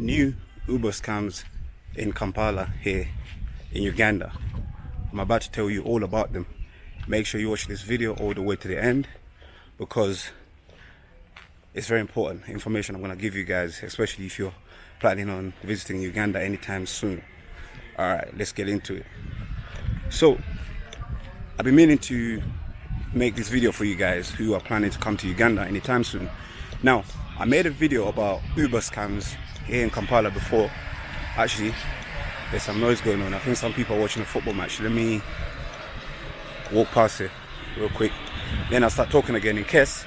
new Uber scams in Kampala here in Uganda. I'm about to tell you all about them. Make sure you watch this video all the way to the end because it's very important information I'm going to give you guys, especially if you're planning on visiting Uganda anytime soon. Alright, let's get into it. So, I've been meaning to make this video for you guys who are planning to come to Uganda anytime soon. Now, I made a video about Uber scams here in Kampala before. Actually, there's some noise going on. I think some people are watching a football match. Let me walk past it real quick. Then I'll start talking again in case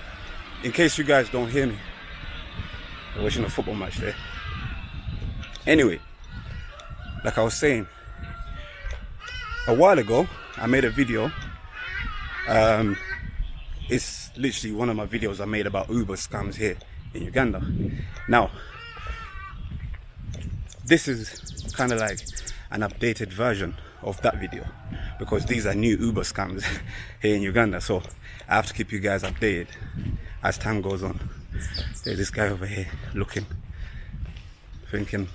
you guys don't hear me. They're watching a football match there. Anyway, like I was saying, a while ago, I made a video. It's literally one of my videos I made about Uber scams here in Uganda. Now, this is kind of like an updated version of that video because these are new Uber scams here in Uganda, so I have to keep you guys updated as time goes on. There's this guy over here looking, thinking,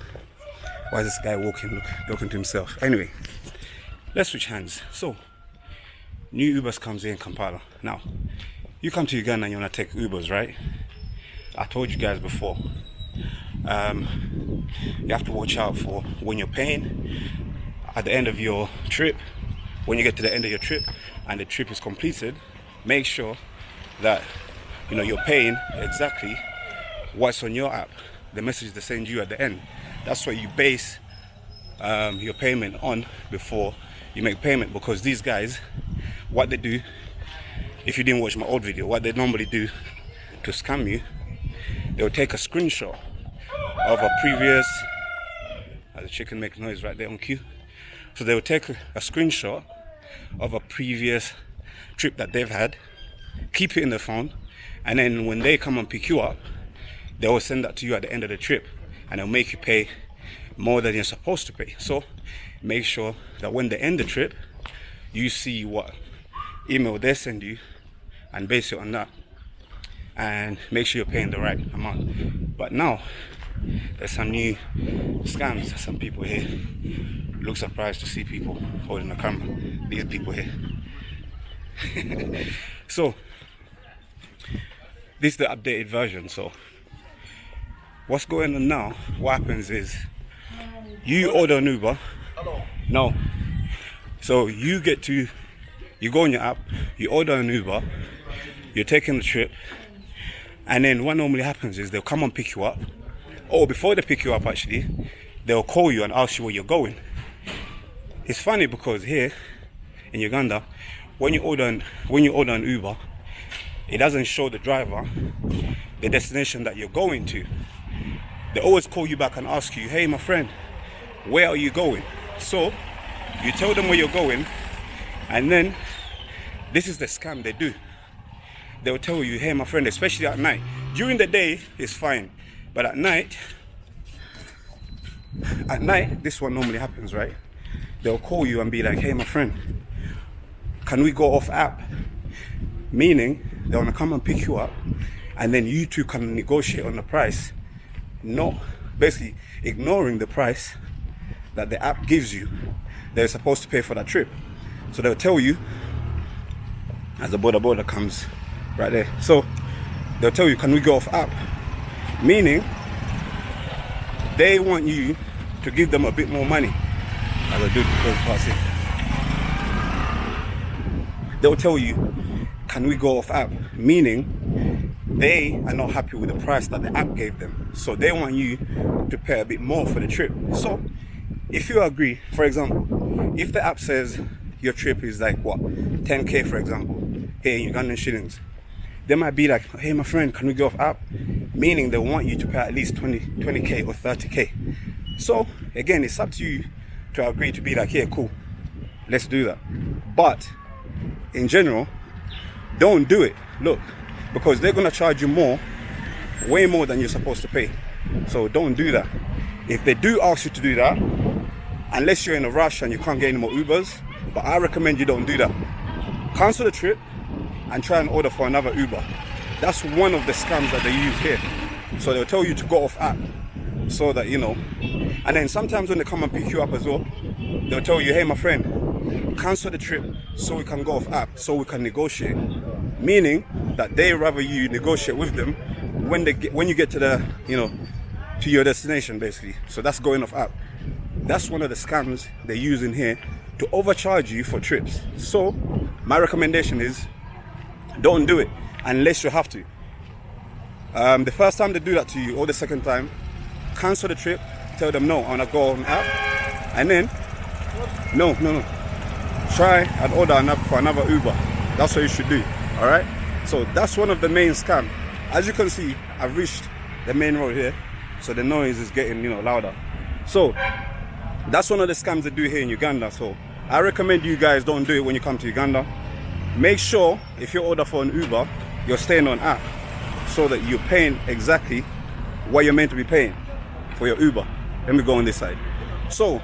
why is this guy talking to himself? Anyway, let's switch hands. So, new Uber scams here in Kampala. Now, you come to Uganda and you want to take Ubers, right? I told you guys before, you have to watch out for when you're paying at the end of your trip. When you get to the end of your trip and the trip is completed, make sure that you're paying exactly what's on your app, the message they send you at the end. That's what you base your payment on before you make payment, because these guys, what they do, if you didn't watch my old video, what they normally do to scam you, they'll take a screenshot of a previous, the chicken makes noise right there on cue. So they'll take a screenshot of a previous trip that they've had, keep it in their phone, and then when they come and pick you up, they will send that to you at the end of the trip, and they'll make you pay more than you're supposed to pay. So make sure that when they end the trip, you see what email they send you and base it on that, and make sure you're paying the right amount. But now there's some new scams. Some people here look surprised to see people holding a camera. These people here. So this is the updated version. So what's going on now, what happens is you order an Uber. No. So you go on your app, you order an Uber, you're taking the trip, and then what normally happens is they'll come and pick you up, or before they pick you up actually, they'll call you and ask you where you're going. It's funny because here in Uganda, when you order an Uber, it doesn't show the driver the destination that you're going to. They always call you back and ask you, hey my friend, where are you going? So you tell them where you're going, and then this is the scam they do. They'll tell you, hey my friend, especially at night. During the day it's fine, but at night this one normally happens, right? They'll call you and be like, hey my friend, can we go off app? Meaning they want to come and pick you up, and then you two can negotiate on the price, not basically ignoring the price that the app gives you. They're supposed to pay for that trip. So they'll tell you, as the border comes right there, so they'll tell you, can we go off app? Meaning they want you to give them a bit more money. As I do the passing, they'll tell you, can we go off app? Meaning they are not happy with the price that the app gave them, so they want you to pay a bit more for the trip. So if you agree, for example, if the app says your trip is like what, 10k for example, here in Ugandan shillings, they might be like, hey my friend, can we go off app? Meaning they want you to pay at least 20k or 30k. So again, it's up to you to agree to be like, yeah, cool, let's do that. But in general, don't do it. Look, because they're gonna charge you more, way more than you're supposed to pay. So don't do that. If they do ask you to do that, unless you're in a rush and you can't get any more Ubers, but I recommend you don't do that. Cancel the trip and try and order for another Uber. That's one of the scams that they use here. So they'll tell you to go off app. so that, you know. And then sometimes when they come and pick you up as well, they'll tell you, hey my friend, cancel the trip so we can go off app, so we can negotiate. Meaning that they rather you negotiate with them when you get to the, you know, to your destination basically. So that's going off app. That's one of the scams they use in here to overcharge you for trips. So my recommendation is don't do it unless you have to. The first time they do that to you, or the second time, cancel the trip, tell them no, I wanna go on app, and then no, try and order for another Uber. That's what you should do. All right, so that's one of the main scams. As you can see, I've reached the main road here, so the noise is getting, you know, louder. So that's one of the scams they do here in Uganda. So I recommend you guys don't do it when you come to Uganda. Make sure if you order for an Uber, you're staying on app, so that you're paying exactly what you're meant to be paying for your Uber. Let me go on this side. So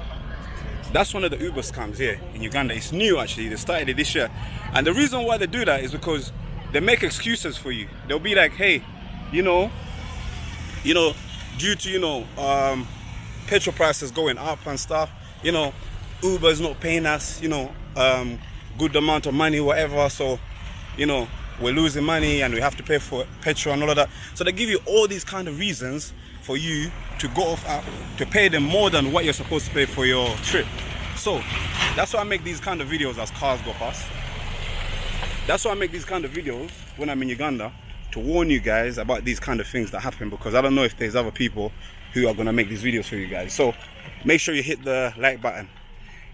that's one of the Uber scams here in Uganda. It's new actually, they started it this year. And the reason why they do that is because they make excuses for you. They'll be like, hey, you know, due to, you know, petrol prices going up and stuff, you know, Uber is not paying us, you know, good amount of money, whatever. So, you know, we're losing money and we have to pay for petrol and all of that. So they give you all these kind of reasons for you to go off app, to pay them more than what you're supposed to pay for your trip. So that's why I make these kind of videos as cars go past. That's why I make these kind of videos when I'm in Uganda, to warn you guys about these kind of things that happen, because I don't know if there's other people who are gonna make these videos for you guys. So make sure you hit the like button.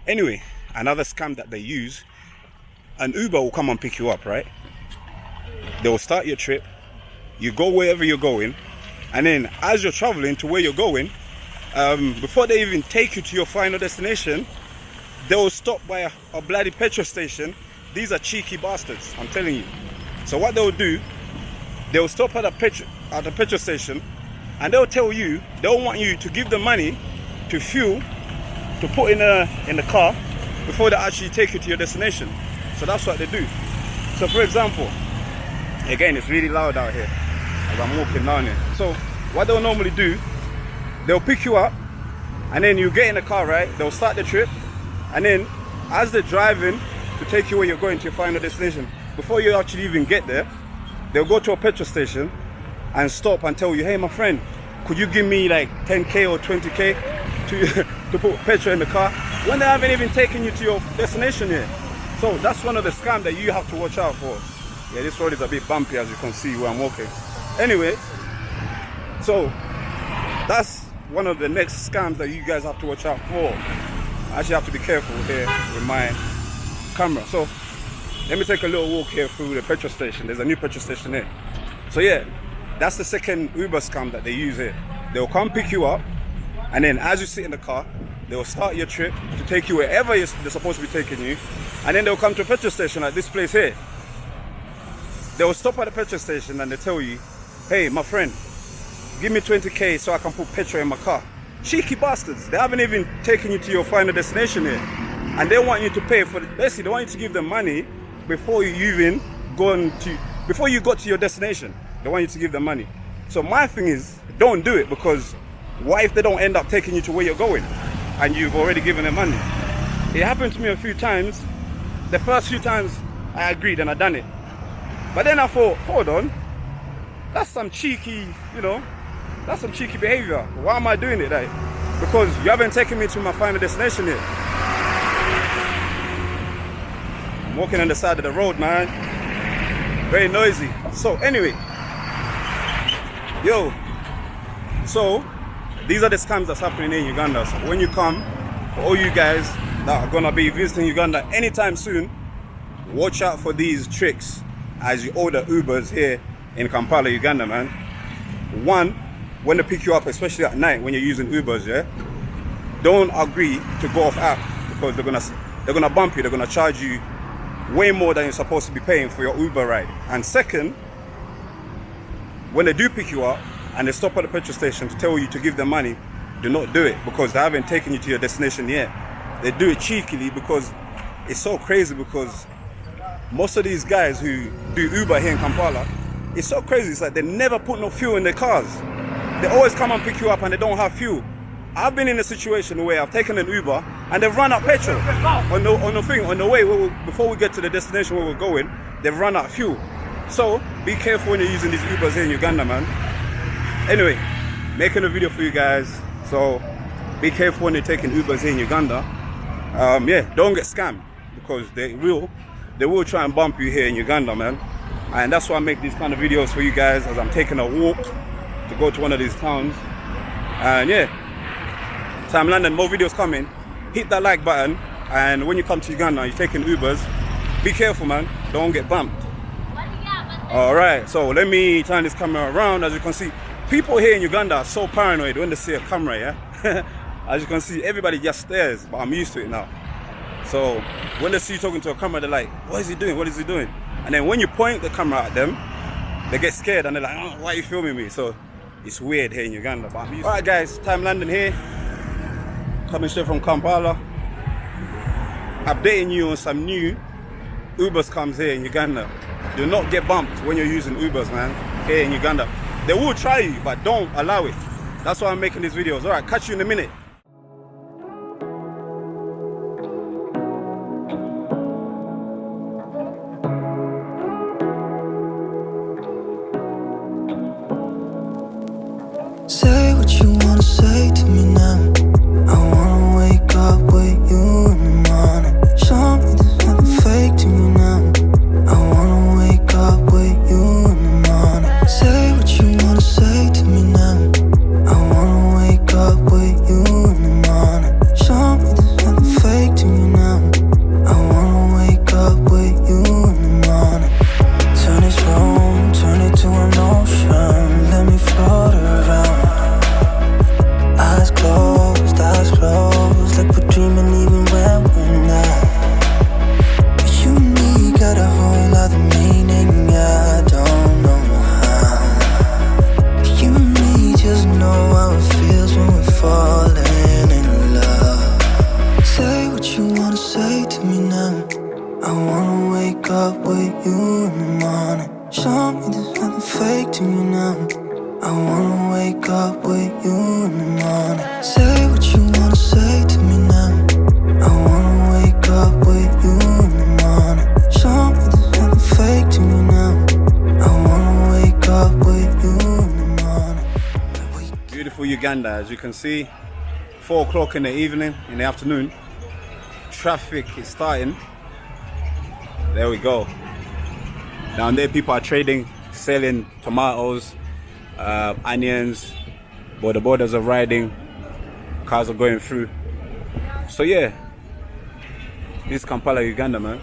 Anyway, another scam that they use, an Uber will come and pick you up, right? They will start your trip, you go wherever you're going, and then as you're traveling to where you're going, before they even take you to your final destination, they will stop by a bloody petrol station. These are cheeky bastards, I'm telling you. So what they'll do, they'll stop at a petrol station, and they'll tell you, they'll want you to give them money to fuel, to put in the car before they actually take you to your destination. So that's what they do. So for example, again, it's really loud out here as I'm walking down here. So what they'll normally do, they'll pick you up, and then you get in the car, right? They'll start the trip, and then as they're driving to take you where you're going to your final destination, before you actually even get there, they'll go to a petrol station and stop and tell you, hey my friend, could you give me like 10k or 20k to put petrol in the car, when they haven't even taken you to your destination yet. So that's one of the scams that you have to watch out for. Yeah, this road is a bit bumpy, as you can see where I'm walking. Anyway, so that's one of the next scams that you guys have to watch out for. I actually have to be careful here with my camera. So let me take a little walk here through the petrol station. There's a new petrol station here. So yeah, that's the second Uber scam that they use here. They'll come pick you up, and then as you sit in the car, they'll start your trip to take you wherever they're supposed to be taking you, and then they'll come to a petrol station like this place here. They'll stop at the petrol station and they tell you, hey my friend, give me 20k so I can put petrol in my car. Cheeky bastards. They haven't even taken you to your final destination yet, and they want you to pay for it. Basically, they want you to give them money before you even before you got to your destination. They want you to give them money. So my thing is, don't do it, because what if they don't end up taking you to where you're going and you've already given them money? It happened to me a few times. The first few times I agreed and I done it, but then I thought, hold on, that's some cheeky, you know, that's some cheeky behavior. Why am I doing it? Like, because you haven't taken me to my final destination yet. I'm walking on the side of the road, man. Very noisy. So anyway, so these are the scams that's happening in Uganda. So when you come, for all you guys that are gonna be visiting Uganda anytime soon, watch out for these tricks as you order Ubers here in Kampala, Uganda, man. One, when they pick you up, especially at night when you're using Ubers, yeah, don't agree to go off app, because they're gonna bump you. They're gonna charge you way more than you're supposed to be paying for your Uber ride. And second, when they do pick you up and they stop at the petrol station to tell you to give them money, do not do it, because they haven't taken you to your destination yet. They do it cheekily, because it's so crazy, because most of these guys who do Uber here in Kampala, it's so crazy. It's like they never put no fuel in their cars. they always come and pick you up and they don't have fuel. I've been in a situation where I've taken an Uber and they've run out petrol on the way before we get to the destination where we're going. They've run out fuel. So be careful when you're using these Ubers here in Uganda, man. Anyway, making a video for you guys. So be careful when you're taking Ubers here in Uganda. Yeah, don't get scammed, because they will try and bump you here in Uganda, man. And that's why I make these kind of videos for you guys, as I'm taking a walk to go to one of these towns. And yeah, Tyme London, more videos coming. Hit that like button, and when you come to Uganda, you're taking Ubers, be careful, man. Don't get bumped. Alright, so let me turn this camera around. As you can see, people here in Uganda are so paranoid when they see a camera, yeah? As you can see, everybody just stares, but I'm used to it now. So when they see you talking to a camera, they're like, what is he doing? What is he doing? And then when you point the camera at them, they get scared and they're like, oh, why are you filming me? So it's weird here in Uganda, but I'm used to it. Alright guys, Tyme London here, coming straight from Kampala, updating you on some new Ubers comes here in Uganda. Do not get bumped when you're using Ubers, man, here in Uganda. They will try you, but don't allow it. That's why I'm making these videos. Alright, catch you in a minute. Say what you wanna say to me now. I wanna wake up with you in the morning. Show me there's nothing fake to me now. I wanna wake up with you in the morning. Say what you wanna say to me now. I wanna wake up with you in the morning. Show me there's nothing fake to me now. I wanna wake up with you in the morning. Turn this room, turn it to an ocean. Let me float around. Eyes closed, like we're dreaming even when we're not. You and me got a whole other meaning, I don't know how. You and me just know how it feels when we're falling in love. Say what you wanna say to me now. I wanna wake up with you in the morning. Show me there's nothing fake to me now. I wanna wake up with you in the morning. Say what you wanna say to me now. I wanna wake up with you in the morning. Show me there's nothing fake to me now. I wanna wake up with you in the morning. Beautiful Uganda, as you can see, 4 o'clock in the evening, in the afternoon. Traffic is starting. There we go. Down there people are trading, selling tomatoes, onions, but the borders are riding, cars are going through. So yeah, this is Kampala, Uganda, man.